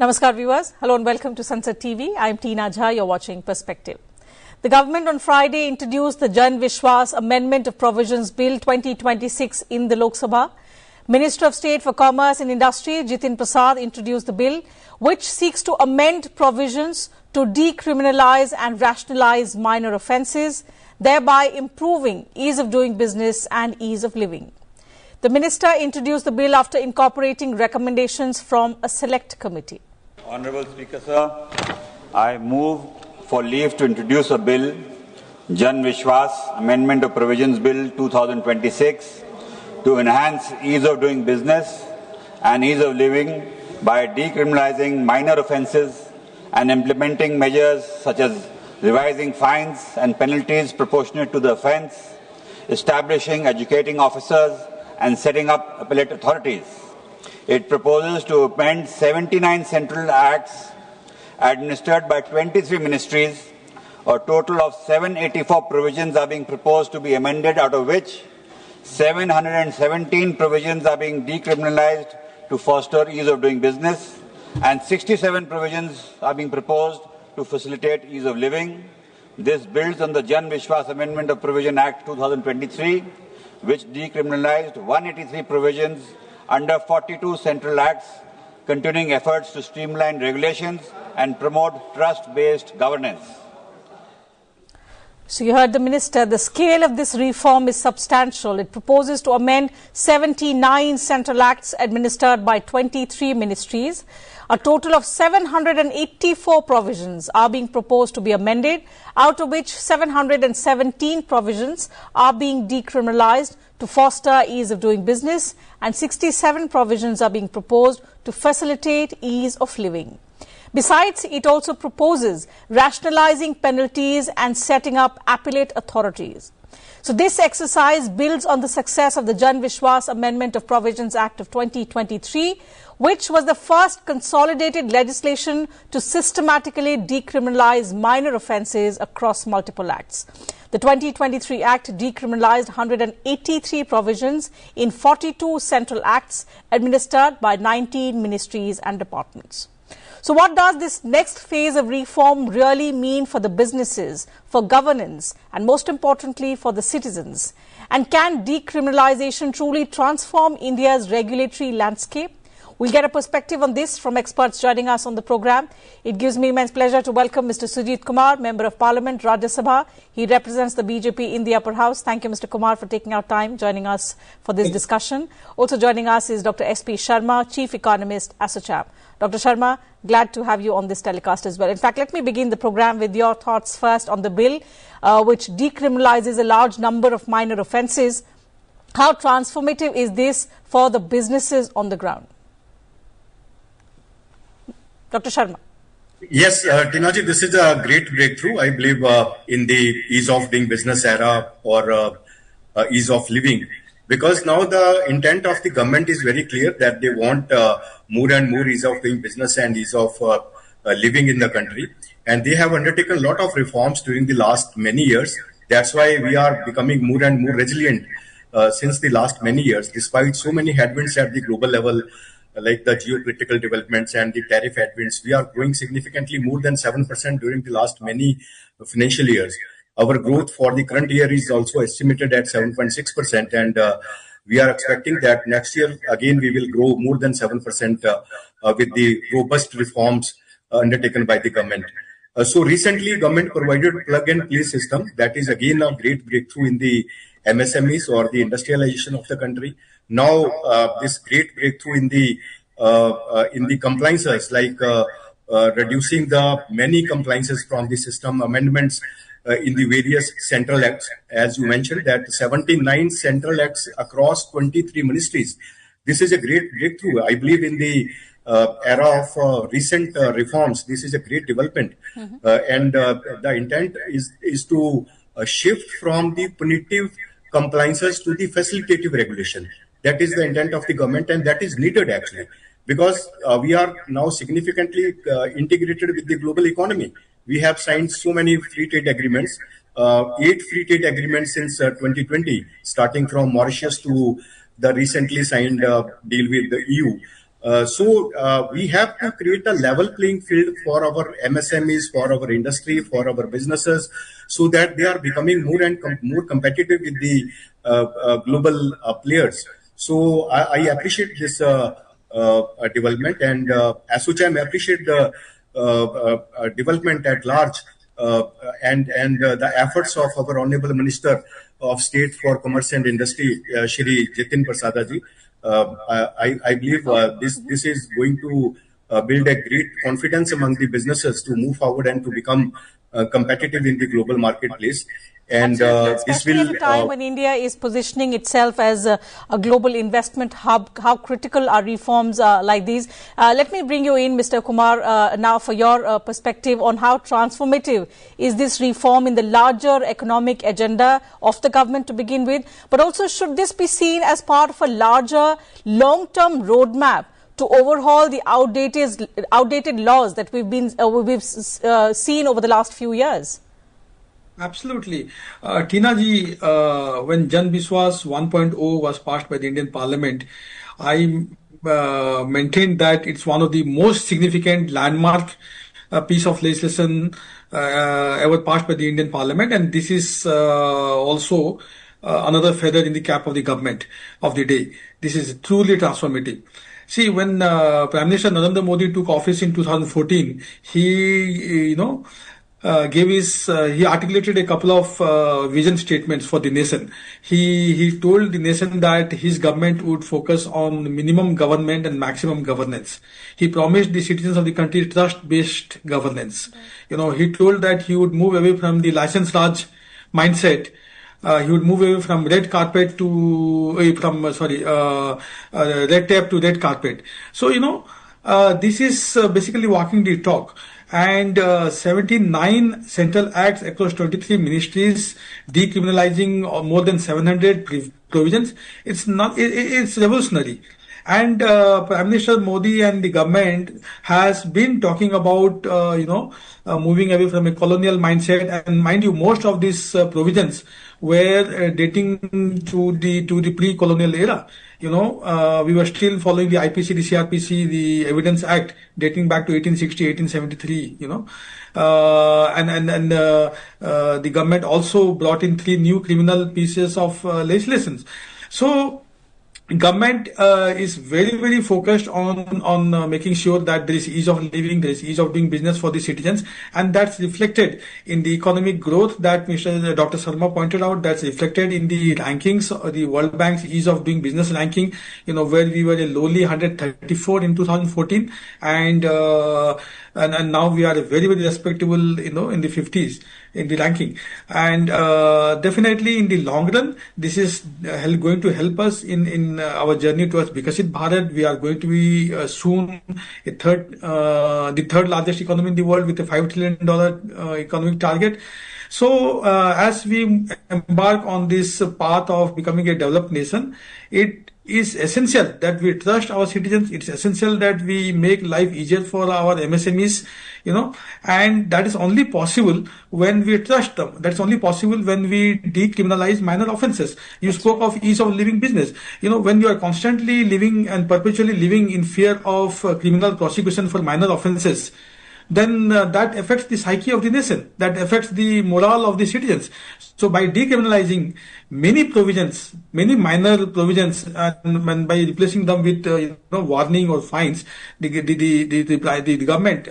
Namaskar viewers. Hello and welcome to Sansad TV. I am Tina Jha. You're watching Perspective. The government on Friday introduced the Vishwas Amendment of Provisions Bill 2026 in the Lok Sabha. Minister of State for Commerce and Industry Jitin Prasad introduced the bill, which seeks to amend provisions to decriminalize and rationalize minor offences, thereby improving ease of doing business and ease of living. The minister introduced the bill after incorporating recommendations from a select committee. Honourable Speaker, sir, I move for leave to introduce a bill, Jan Vishwas Amendment of Provisions Bill 2026, to enhance ease of doing business and ease of living by decriminalizing minor offences and implementing measures such as revising fines and penalties proportionate to the offence, establishing educating officers and setting up appellate authorities. It proposes to amend 79 central acts administered by 23 ministries. A total of 784 provisions are being proposed to be amended, out of which 717 provisions are being decriminalized to foster ease of doing business, and 67 provisions are being proposed to facilitate ease of living. This builds on the Jan Vishwas Amendment of Provision Act 2023, which decriminalized 183 provisions under 42 central acts, continuing efforts to streamline regulations and promote trust-based governance. So you heard the minister. The scale of this reform is substantial. It proposes to amend 79 central acts administered by 23 ministries. A total of 784 provisions are being proposed to be amended, out of which 717 provisions are being decriminalized to foster ease of doing business, and 67 provisions are being proposed to facilitate ease of living. Besides, it also proposes rationalizing penalties and setting up appellate authorities. So this exercise builds on the success of the Jan Vishwas Amendment of Provisions Act of 2023, which was the first consolidated legislation to systematically decriminalize minor offences across multiple acts. The 2023 Act decriminalized 183 provisions in 42 central acts administered by 19 ministries and departments. So what does this next phase of reform really mean for the businesses, for governance, and most importantly for the citizens? And can decriminalization truly transform India's regulatory landscape? We'll get a perspective on this from experts joining us on the program. It gives me immense pleasure to welcome Mr. Sujit Kumar, Member of Parliament, Rajya Sabha. He represents the BJP in the upper house. Thank you, Mr. Kumar, for taking out time joining us for this discussion. Also joining us is Dr. S.P. Sharma, Chief Economist, ASSOCHAM. Dr. Sharma, glad to have you on this telecast as well. In fact, let me begin the program with your thoughts first on the bill, which decriminalizes a large number of minor offences. How transformative is this for the businesses on the ground? Dr. Sharma. Yes, Tinaji, this is a great breakthrough, I believe, in the ease of doing business era or ease of living. Because now the intent of the government is very clear that they want more and more ease of doing business and ease of living in the country. And they have undertaken a lot of reforms during the last many years. That's why we are becoming more and more resilient since the last many years, despite so many headwinds at the global level, like the geopolitical developments and the tariff headwinds. We are growing significantly more than 7% during the last many financial years. Our growth for the current year is also estimated at 7.6%, and we are expecting that next year again we will grow more than 7% with the robust reforms undertaken by the government. So recently government provided plug and play system. That is again a great breakthrough in the MSMEs or the industrialization of the country. Now this great breakthrough in the compliances, like reducing the many compliances from the system, amendments in the various central acts, as you mentioned, that 79 central acts across 23 ministries. This is a great breakthrough. I believe in the era of recent reforms, this is a great development. And the intent is to shift from the punitive compliances to the facilitative regulation. That is the intent of the government, and that is needed actually, because we are now significantly integrated with the global economy. We have signed so many free trade agreements, 8 free trade agreements since 2020, starting from Mauritius to the recently signed deal with the EU. So we have to create a level playing field for our MSMEs, for our industry, for our businesses, so that they are becoming more and more competitive with the global players. So I appreciate this development, and as such, I appreciate the development at large and the efforts of our Honorable Minister of State for Commerce and Industry, Shri Jitin Prasada ji. I believe this is going to build a great confidence among the businesses to move forward and to become competitive in the global marketplace. And this will, especially at a time when India is positioning itself as a global investment hub, how critical are reforms like these? Let me bring you in, Mr. Kumar, now for your perspective on how transformative is this reform in the larger economic agenda of the government to begin with, but also should this be seen as part of a larger long-term roadmap to overhaul the outdated laws that we've seen over the last few years? Absolutely. Tina ji, when Jan Vishwas 1.0 was passed by the Indian Parliament, I maintained that it's one of the most significant landmark piece of legislation ever passed by the Indian Parliament, and this is also another feather in the cap of the government of the day. This is truly transformative. See, when Prime Minister Narendra Modi took office in 2014, he, he articulated a couple of vision statements for the nation. He told the nation that his government would focus on minimum government and maximum governance. He promised the citizens of the country trust-based governance. He told that he would move away from the license Raj mindset. He would move away from red tape to red carpet. So, this is basically walking the talk. And 79 central acts across 23 ministries, decriminalizing more than 700 provisions. It's revolutionary. And Prime Minister Modi and the government has been talking about, moving away from a colonial mindset. And mind you, most of these provisions were dating to the pre-colonial era. We were still following the IPC, the CRPC, the Evidence Act dating back to 1860, 1873, the government also brought in 3 new criminal pieces of legislation. So, government is very, very focused on making sure that there is ease of living, there is ease of doing business for the citizens, and that's reflected in the economic growth that Dr. Sharma pointed out. That's reflected in the rankings, the World Bank's ease of doing business ranking, where we were a lowly 134 in 2014, and now we are a very, very respectable, in the 50s in the ranking. And definitely in the long run, this is going to help us in our journey towards Vikasit Bharat. We are going to be soon the third largest economy in the world with a $5 trillion economic target. So as we embark on this path of becoming a developed nation, it is essential that we trust our citizens. It's essential that we make life easier for our MSMEs, and that is only possible when we trust them. That's only possible when we decriminalize minor offenses. You spoke of ease of living business. When you are constantly living and perpetually living in fear of criminal prosecution for minor offenses, then that affects the psyche of the nation, that affects the morale of the citizens. So by decriminalizing many provisions, many minor provisions, and by replacing them with warning or fines, the government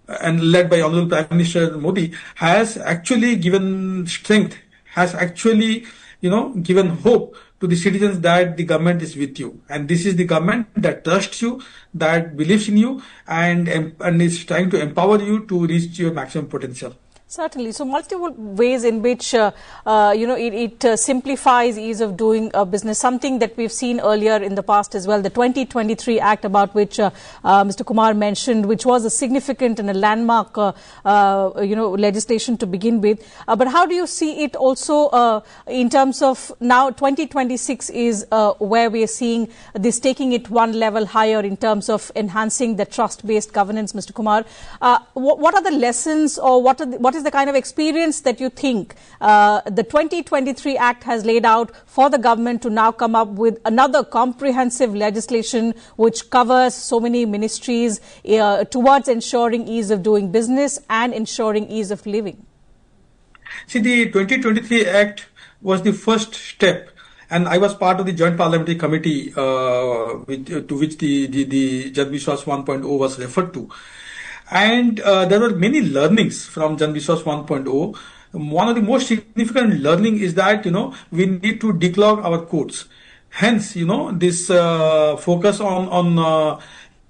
and led by Honorable Prime Minister Modi has actually given strength, has actually given hope to the citizens that the government is with you, and this is the government that trusts you, that believes in you, and is trying to empower you to reach your maximum potential. Certainly. So multiple ways in which, it simplifies ease of doing business, something that we've seen earlier in the past as well. The 2023 Act about which Mr. Kumar mentioned, which was a significant and a landmark, legislation to begin with. But how do you see it also in terms of now 2026 is where we are seeing this taking it one level higher in terms of enhancing the trust-based governance, Mr. Kumar. What are the lessons, or what is is the kind of experience that you think the 2023 Act has laid out for the government to now come up with another comprehensive legislation which covers so many ministries towards ensuring ease of doing business and ensuring ease of living? See, the 2023 Act was the first step, and I was part of the Joint Parliamentary Committee to which the Jan Vishwas 1.0 was referred to. And there were many learnings from Jan Vishwas 1.0. One of the most significant learning is that, we need to declog our courts. Hence, this focus on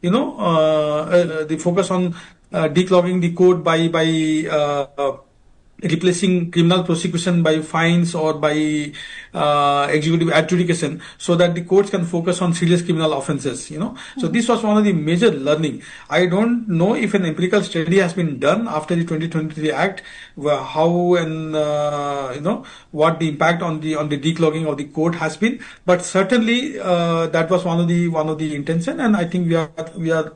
the focus on declogging the court by replacing criminal prosecution by fines or by executive adjudication, so that the courts can focus on serious criminal offences. So this was one of the major learning. I don't know if an empirical study has been done after the 2023 Act, how and what the impact on the declogging of the court has been. But certainly that was one of the intention, and I think we are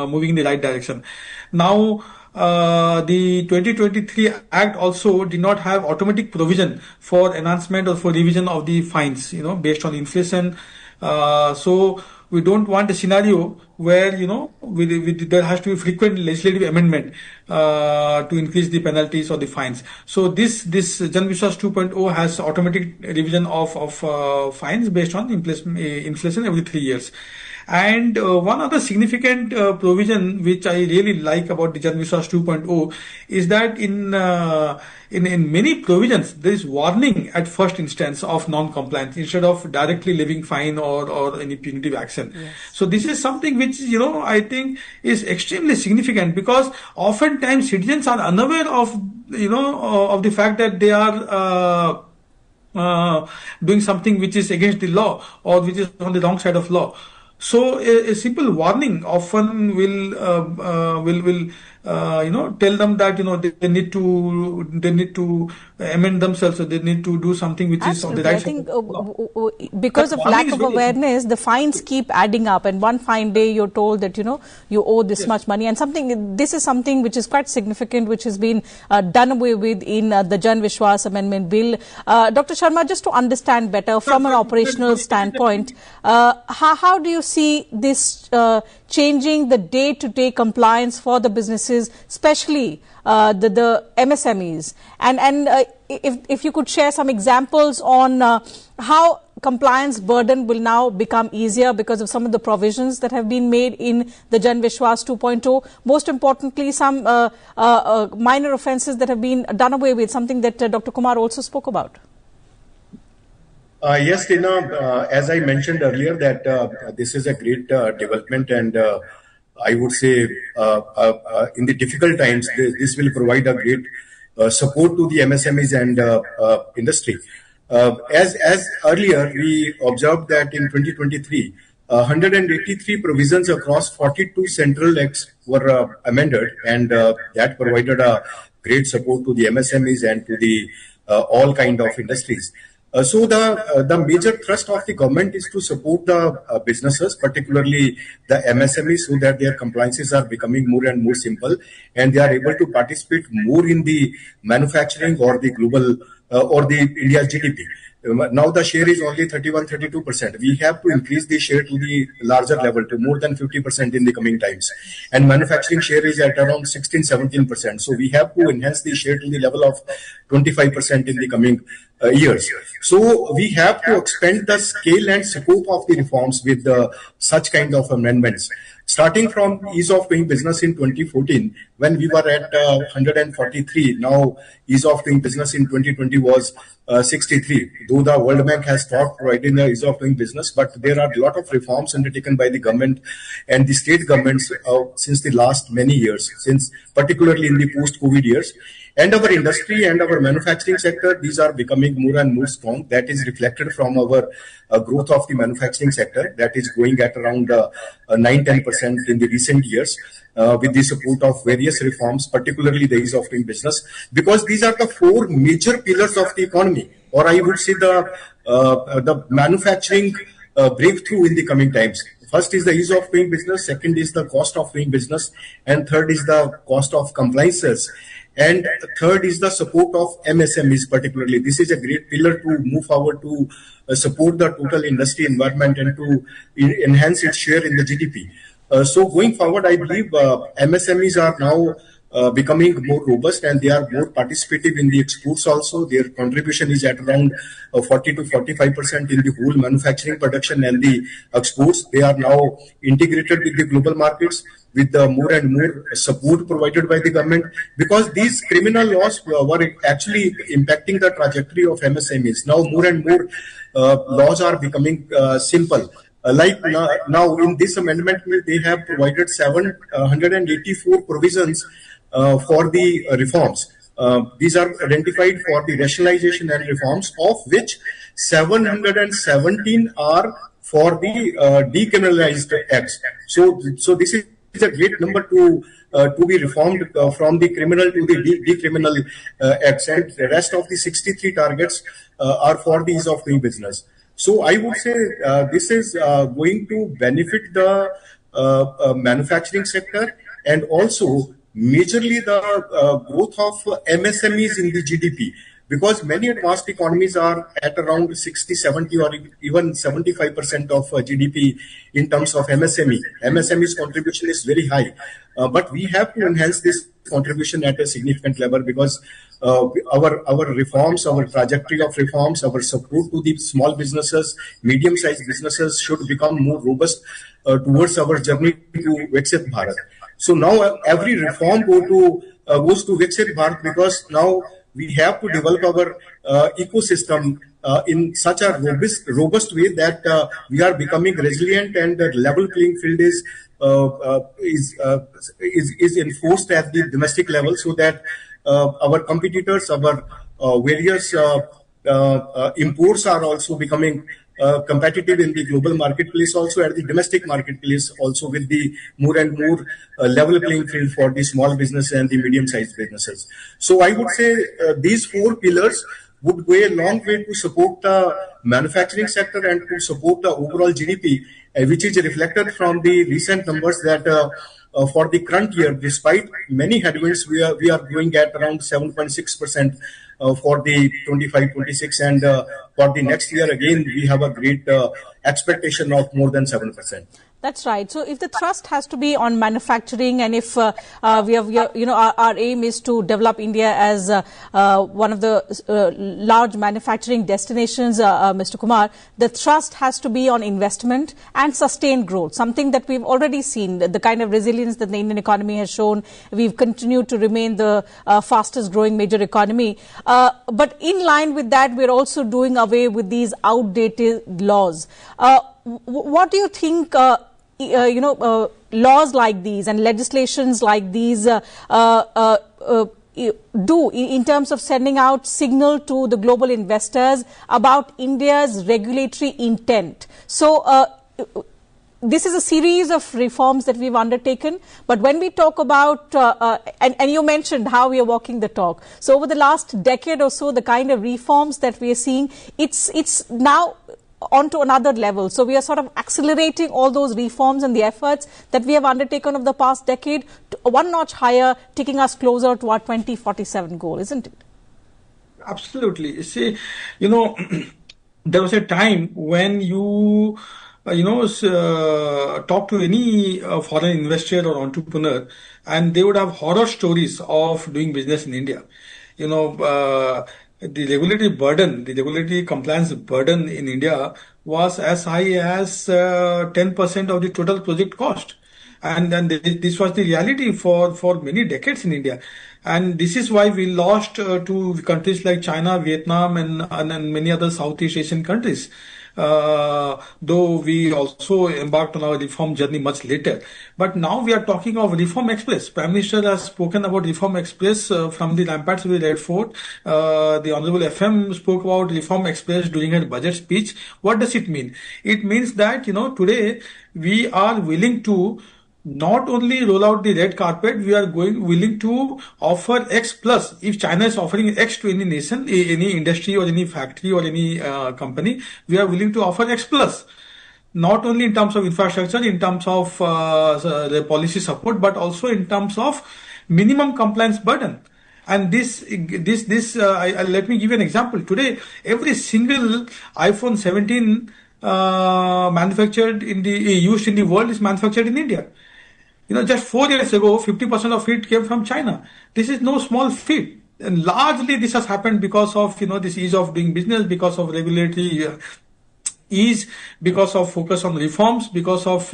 moving in the right direction now. The 2023 Act also did not have automatic provision for enhancement or for revision of the fines, based on inflation. So we don't want a scenario where, there has to be frequent legislative amendment to increase the penalties or the fines. So this Jan Vishwas 2.0 has automatic revision of fines based on inflation every 3 years. And one other significant provision which I really like about the Jan Vishwas 2.0 is that in many provisions there is warning at first instance of non-compliance instead of directly levying fine or any punitive action. Yes. So this is something which I think is extremely significant, because oftentimes citizens are unaware of of the fact that they are doing something which is against the law or which is on the wrong side of law. So a simple warning often will tell them that they need to amend themselves, or they need to do something which is on the right side. I think because of lack of awareness, the fines keep adding up, and one fine day you're told that you owe this much money, and this is something which is quite significant, which has been done away with in the Jan Vishwas Amendment Bill. Dr. Sharma, just to understand better from an operational standpoint, how do you see this changing the day-to-day compliance for the businesses, especially the MSMEs? And if you could share some examples on how compliance burden will now become easier because of some of the provisions that have been made in the Jan Vishwas 2.0. Most importantly, some minor offences that have been done away with, something that Dr. Kumar also spoke about. Yes, Tina, as I mentioned earlier, that this is a great development, and I would say in the difficult times, this will provide a great support to the MSMEs and industry. As earlier, we observed that in 2023, 183 provisions across 42 central acts were amended, and that provided a great support to the MSMEs and to the all kind of industries. So the major thrust of the government is to support the businesses, particularly the MSMEs, so that their compliances are becoming more and more simple, and they are able to participate more in the manufacturing or the global or the India's GDP. Now the share is only 31-32%. We have to increase the share to the larger level, to more than 50% in the coming times. And manufacturing share is at around 16-17%. So we have to enhance the share to the level of 25% in the coming years. So we have to expand the scale and scope of the reforms with such kind of amendments. Starting from ease of doing business in 2014, when we were at 143, now ease of doing business in 2020 was 63. Though the World Bank has stopped providing the ease of doing business, but there are a lot of reforms undertaken by the government and the state governments since the last many years, since particularly in the post-COVID years. And our industry and our manufacturing sector, these are becoming more and more strong. That is reflected from our growth of the manufacturing sector, that is growing at around 9-10% in the recent years, with the support of various reforms, particularly the ease of doing business, because these are the four major pillars of the economy, or I would say the manufacturing breakthrough in the coming times. First is the ease of doing business, second is the cost of doing business, and third is the cost of compliances. And third is the support of MSMEs particularly. This is a great pillar to move forward to support the total industry environment and to enhance its share in the GDP. So going forward, I believe MSMEs are now becoming more robust and they are more participative in the exports also. Their contribution is at around 40 to 45% in the whole manufacturing production and the exports. They are now integrated with the global markets with more and more support provided by the government, because these criminal laws were actually impacting the trajectory of MSMEs. Now more and more laws are becoming simple. Like now in this amendment, they have provided 784 provisions for the reforms. These are identified for the rationalization and reforms, of which 717 are for the decriminalized acts. So this is a great number to be reformed from the criminal to the decriminal acts, and the rest of the 63 targets are for the ease of doing business. So I would say this is going to benefit the manufacturing sector and also majorly the growth of MSMEs in the GDP, because many advanced economies are at around 60, 70 or even 75% of GDP in terms of MSME. MSME's contribution is very high, but we have to enhance this contribution at a significant level, because our reforms, our trajectory of reforms, our support to the small businesses, medium-sized businesses should become more robust towards our journey to Viksit Bharat. So now every reform goes to Viksit Bharat, because now we have to develop our ecosystem in such a robust way that we are becoming resilient, and the level playing field is enforced at the domestic level, so that our competitors, our various imports are also becoming competitive in the global marketplace, also at the domestic marketplace, also with the more and more level playing field for the small business and the medium-sized businesses. So I would say these four pillars would go a long way to support the manufacturing sector and to support the overall GDP, which is reflected from the recent numbers that for the current year, despite many headwinds, we are growing at around 7.6% for the 25-26, and for the next year again we have a great expectation of more than 7%. That's right. So if the thrust has to be on manufacturing, and if our aim is to develop India as one of the large manufacturing destinations, Mr. Kumar, the thrust has to be on investment and sustained growth, something that we've already seen, the kind of resilience that the Indian economy has shown. We've continued to remain the fastest growing major economy. But in line with that, we're also doing away with these outdated laws. What do you think laws like these and legislations like these do in terms of sending out signal to the global investors about India's regulatory intent? So this is a series of reforms that we've undertaken, but when we talk about, and you mentioned how we are walking the talk. So over the last decade or so, the kind of reforms that we are seeing, it's now onto another level. So we are sort of accelerating all those reforms and the efforts that we have undertaken over the past decade to one notch higher, taking us closer to our 2047 goal, isn't it? Absolutely. You see, there was a time when you talk to any foreign investor or entrepreneur, and they would have horror stories of doing business in India. The regulatory burden, the regulatory compliance burden in India was as high as 10% of the total project cost. And then this was the reality for many decades in India. And this is why we lost to countries like China, Vietnam, and many other Southeast Asian countries. Though we also embarked on our reform journey much later. But now we are talking of Reform Express. Prime Minister has spoken about Reform Express from the ramparts of the Red Fort. The Honorable FM spoke about Reform Express during her budget speech. What does it mean? It means that, today we are willing to not only roll out the red carpet, we are willing to offer X plus. If China is offering X to any nation, any industry or any factory or any company, we are willing to offer X plus. Not only in terms of infrastructure, in terms of the policy support, but also in terms of minimum compliance burden. And let me give you an example. Today, every single iPhone 17 used in the world is manufactured in India. Just 4 years ago, 50% of it came from China. This is no small feat. And largely this has happened because of, this ease of doing business, because of regulatory ease, because of focus on reforms, because of,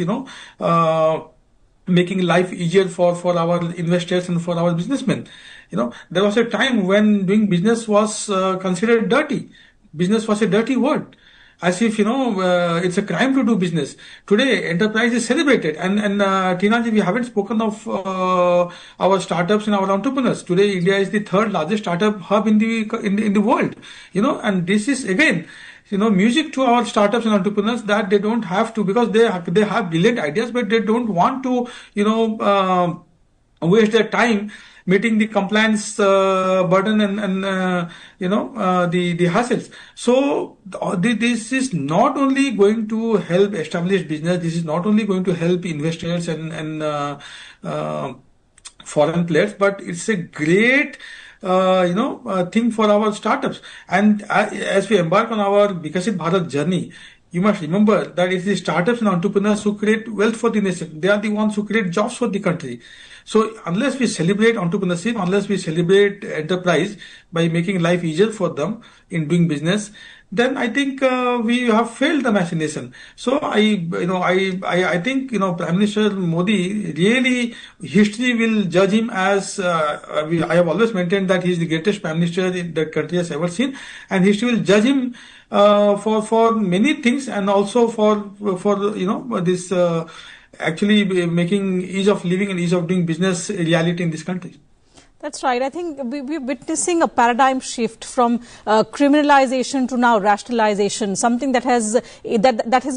making life easier for our investors and for our businessmen. There was a time when doing business was considered dirty. Business was a dirty word. As if, it's a crime to do business. Today, enterprise is celebrated. And Tinaji, we haven't spoken of our startups and our entrepreneurs. Today, India is the third largest startup hub in the world. And this is, again, music to our startups and entrepreneurs, that they don't have to, because they have brilliant ideas, but they don't want to, waste their time meeting the compliance burden and the hassles. So this is not only going to help establish business, this is not only going to help investors and foreign players, but it's a great thing for our startups. And as we embark on our Vikasit Bharat journey, you must remember that it's the startups and entrepreneurs who create wealth for the nation. They are the ones who create jobs for the country. So unless we celebrate entrepreneurship, unless we celebrate enterprise by making life easier for them in doing business, then I think we have failed the nation. So I think Prime Minister Modi, really history will judge him as I have always maintained that he is the greatest Prime Minister the country has ever seen, and history will judge him for many things, and also for this actually making ease of living and ease of doing business a reality in this country. That's right. I think we're witnessing a paradigm shift from criminalization to now rationalization, something that has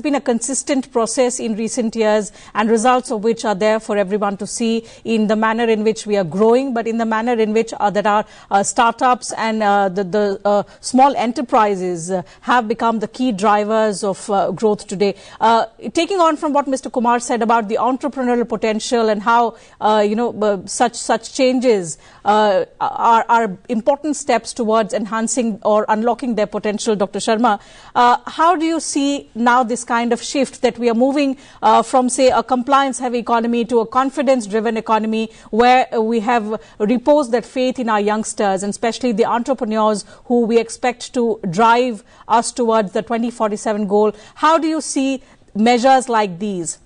been a consistent process in recent years, and results of which are there for everyone to see in the manner in which we are growing, but in the manner in which that our startups and the small enterprises have become the key drivers of growth today. Taking on from what Mr. Kumar said about the entrepreneurial potential and how such changes are important steps towards enhancing or unlocking their potential. Dr. Sharma, how do you see now this kind of shift that we are moving from, say, a compliance-heavy economy to a confidence-driven economy, where we have reposed that faith in our youngsters, and especially the entrepreneurs who we expect to drive us towards the 2047 goal? How do you see measures like these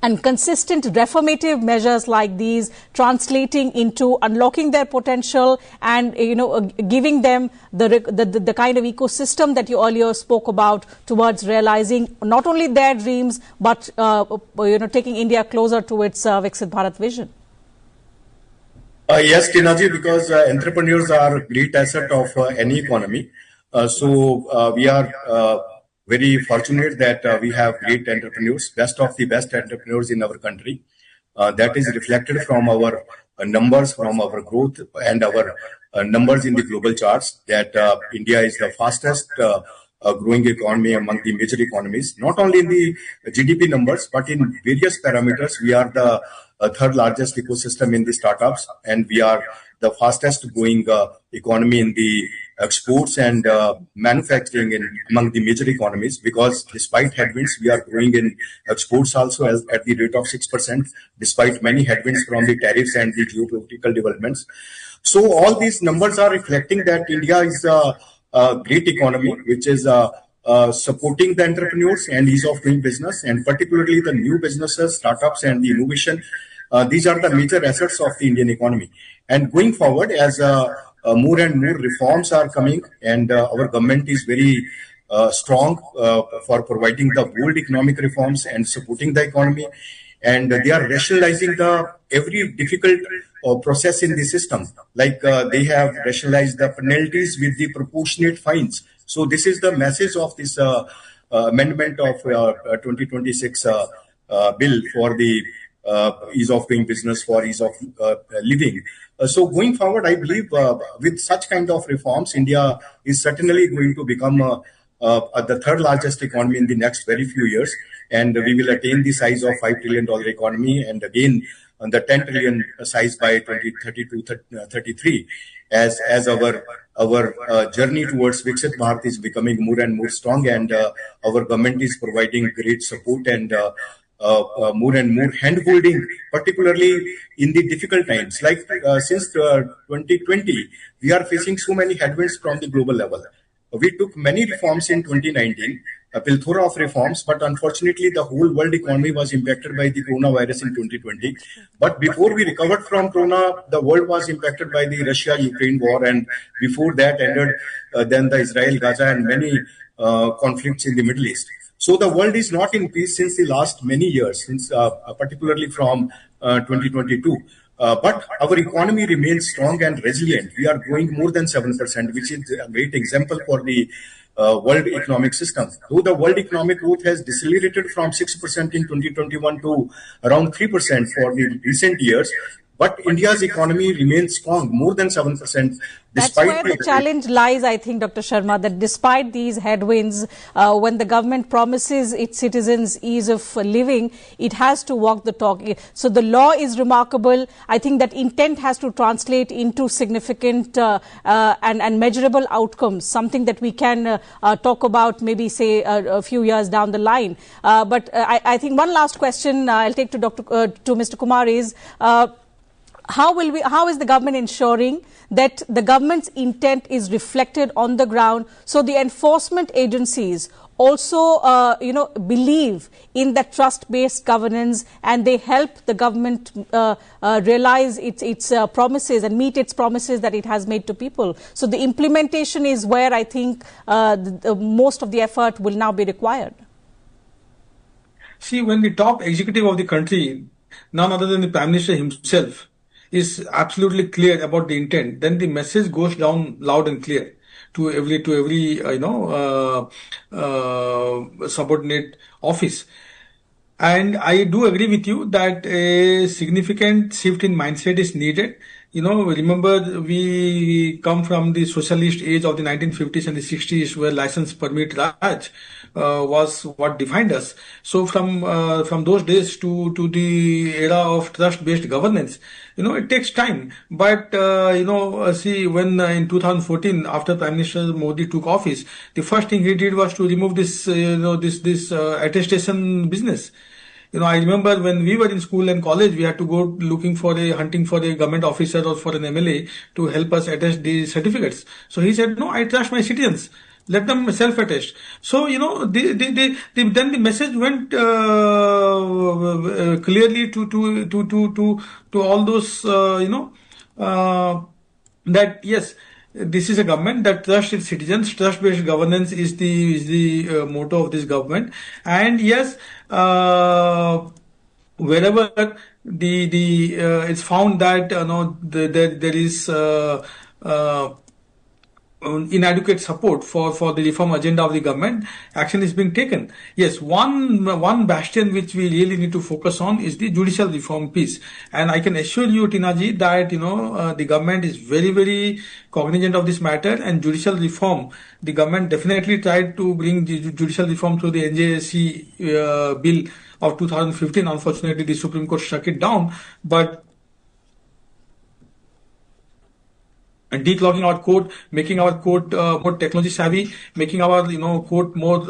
and consistent reformative measures like these translating into unlocking their potential and giving them the kind of ecosystem that you earlier spoke about towards realizing not only their dreams but taking India closer to its Viksit Bharat vision? Yes, Tinaji, because entrepreneurs are a great asset of any economy. So we are very fortunate that we have great entrepreneurs, best of the best entrepreneurs in our country. That is reflected from our numbers, from our growth and our numbers in the global charts, that India is the fastest growing economy among the major economies, not only in the GDP numbers, but in various parameters. We are the third largest ecosystem in the startups, and we are the fastest growing economy in the exports and manufacturing among the major economies, because despite headwinds, we are growing in exports also at the rate of 6%, despite many headwinds from the tariffs and the geopolitical developments. So all these numbers are reflecting that India is a great economy, which is supporting the entrepreneurs and ease of doing business, and particularly the new businesses, startups, and the innovation. These are the major assets of the Indian economy. And going forward, as more and more reforms are coming, and our government is very strong for providing the bold economic reforms and supporting the economy, and they are rationalizing every difficult process in the system. Like they have rationalized the penalties with the proportionate fines. So this is the message of this amendment of 2026 bill for the ease of doing business, for ease of living. So going forward, I believe with such kind of reforms, India is certainly going to become the third largest economy in the next very few years, and we will attain the size of $5 trillion economy, and again the 10 trillion size by 2032-33, as our journey towards Viksit Bharat is becoming more and more strong, and our government is providing great support and more and more hand-holding, particularly in the difficult times. Like since 2020, we are facing so many headwinds from the global level. We took many reforms in 2019, a plethora of reforms, but unfortunately the whole world economy was impacted by the coronavirus in 2020. But before we recovered from corona, the world was impacted by the Russia-Ukraine war, and before that ended then the Israel-Gaza and many conflicts in the Middle East. So the world is not in peace since the last many years, since particularly from 2022. But our economy remains strong and resilient. We are growing more than 7%, which is a great example for the world economic system. Though the world economic growth has decelerated from 6% in 2021 to around 3% for the recent years, but India's economy remains strong, more than 7%. That's where the challenge lies, I think, Dr. Sharma, that despite these headwinds, when the government promises its citizens ease of living, it has to walk the talk. So the law is remarkable. I think that intent has to translate into significant and measurable outcomes, something that we can talk about maybe, say, a few years down the line. But I think one last question I'll take to Mr. Kumar is, how is the government ensuring that the government's intent is reflected on the ground, so the enforcement agencies also, believe in that trust-based governance, and they help the government realize its promises and meet its promises that it has made to people? So the implementation is where I think most of the effort will now be required. See, when the top executive of the country, none other than the Prime Minister himself, is absolutely clear about the intent, then the message goes down loud and clear to every subordinate office. And I do agree with you that a significant shift in mindset is needed. Remember, we come from the socialist age of the 1950s and the 60s, where license permit Raj was what defined us. So from those days to the era of trust-based governance, it takes time. But see, when in 2014, after Prime Minister Modi took office, the first thing he did was to remove this attestation business. I remember when we were in school and college, we had to go hunting for a government officer or for an MLA to help us attest the certificates. So he said, no, I trust my citizens. Let them self-attest. So, then the message went clearly to all those, that yes, this is a government that trusts its citizens. Trust-based governance is the motto of this government. And yes, wherever it's found that there is inadequate support for the reform agenda of the government, action is being taken. Yes, one bastion which we really need to focus on is the judicial reform piece. And I can assure you, Tinaji, that the government is very, very cognizant of this matter. And judicial reform, the government definitely tried to bring the judicial reform through the NJSC bill of 2015. Unfortunately, the Supreme Court struck it down. But and declogging our court, making our court more technology savvy, making our court more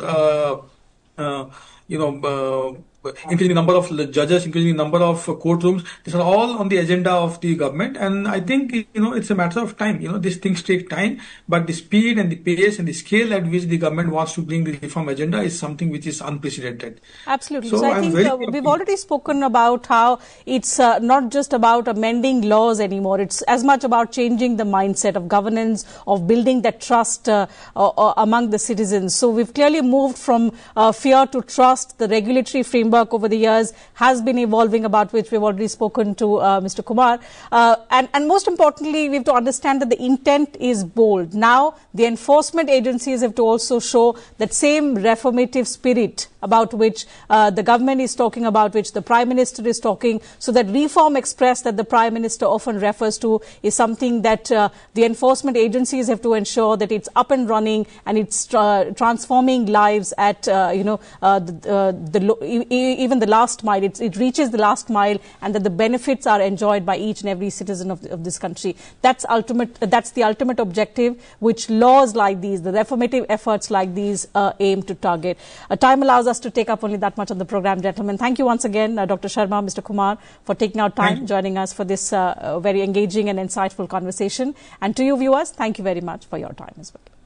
increasing the number of judges, increasing the number of courtrooms. These are all on the agenda of the government, and I think it's a matter of time. These things take time, but the speed and the pace and the scale at which the government wants to bring the reform agenda is something which is unprecedented. Absolutely. So I think we've already spoken about how it's not just about amending laws anymore. It's as much about changing the mindset of governance, of building that trust among the citizens. So we've clearly moved from fear to trust. The regulatory framework over the years has been evolving, about which we've already spoken to Mr. Kumar. And most importantly, we have to understand that the intent is bold. Now, the enforcement agencies have to also show that same reformative spirit about which the government is talking about, which the Prime Minister is talking. So that Reform Express that the Prime Minister often refers to is something that the enforcement agencies have to ensure that it's up and running and it's transforming lives at, even the last mile. It reaches the last mile, and that the benefits are enjoyed by each and every citizen of this country. That's the ultimate objective, which laws like these, the reformative efforts like these, aim to target. Time allows us to take up only that much on the program, gentlemen. Thank you once again, Dr. Sharma, Mr. Kumar, for taking out time, joining us for this very engaging and insightful conversation. And to you viewers, thank you very much for your time as well.